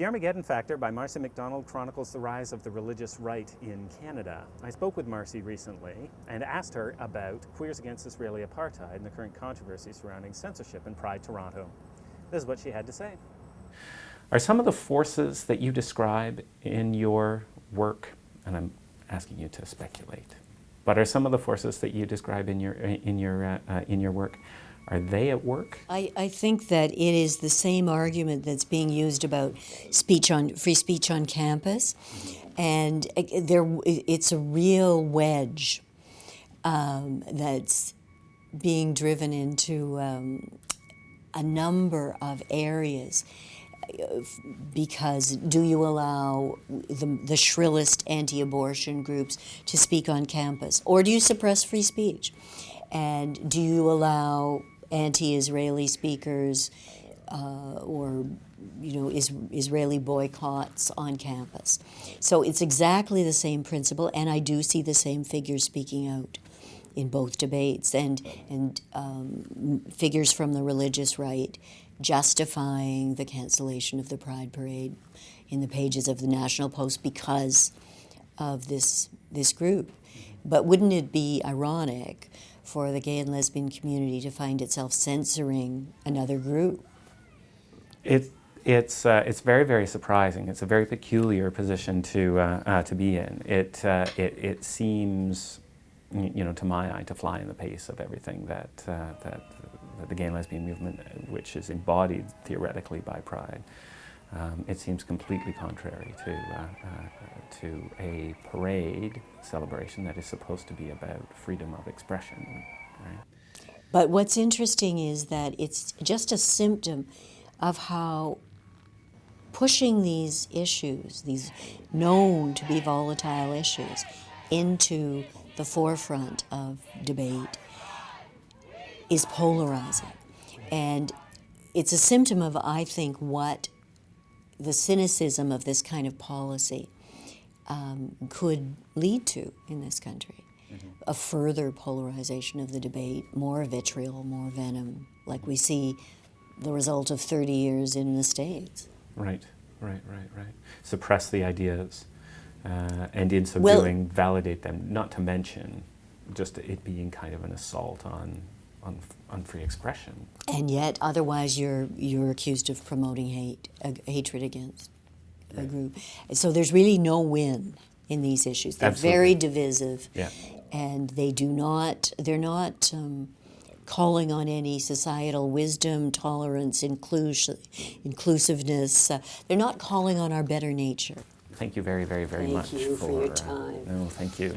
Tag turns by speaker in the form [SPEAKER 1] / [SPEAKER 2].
[SPEAKER 1] The Armageddon Factor by Marci McDonald chronicles the rise of the religious right in Canada. I spoke with Marci recently and asked her about Queers Against Israeli Apartheid and the current controversy surrounding censorship in Pride Toronto. This is what she had to say. Are some of the forces that you describe in your work, and I'm asking you to speculate, but are some of the forces that you describe in your work, are they at work?
[SPEAKER 2] I think that it is the same argument that's being used about free speech on campus, and it's a real wedge that's being driven into a number of areas. Because do you allow the shrillest anti-abortion groups to speak on campus, or do you suppress free speech? And do you allow anti-Israeli speakers or Israeli boycotts on campus? So it's exactly the same principle, and I do see the same figures speaking out in both debates, and figures from the religious right justifying the cancellation of the Pride Parade in the pages of the National Post because of this group. But wouldn't it be ironic for the gay and lesbian community to find itself censoring another group?
[SPEAKER 1] It's very, very surprising. It's a very peculiar position to be in. It seems, to my eye, to fly in the face of everything that the gay and lesbian movement, which is embodied theoretically by Pride. It seems completely contrary to a parade celebration that is supposed to be about freedom of expression. Right?
[SPEAKER 2] But what's interesting is that it's just a symptom of how pushing these issues, these known to be volatile issues, into the forefront of debate is polarizing. And it's a symptom of, I think, what the cynicism of this kind of policy could lead to in this country. Mm-hmm. A further polarization of the debate, more vitriol, more venom, like we see the result of 30 years in the States.
[SPEAKER 1] Right. Suppress the ideas, and in so doing, validate them, not to mention just it being kind of an assault on free expression.
[SPEAKER 2] And yet, otherwise, you're accused of promoting hatred against a group. So there's really no win in these issues. They're
[SPEAKER 1] Absolutely.
[SPEAKER 2] Very divisive,
[SPEAKER 1] yeah.
[SPEAKER 2] And they're not calling on any societal wisdom, tolerance, inclusiveness. They're not calling on our better nature.
[SPEAKER 1] Thank you very, very, very much.
[SPEAKER 2] Thank you for your time.
[SPEAKER 1] No, thank you.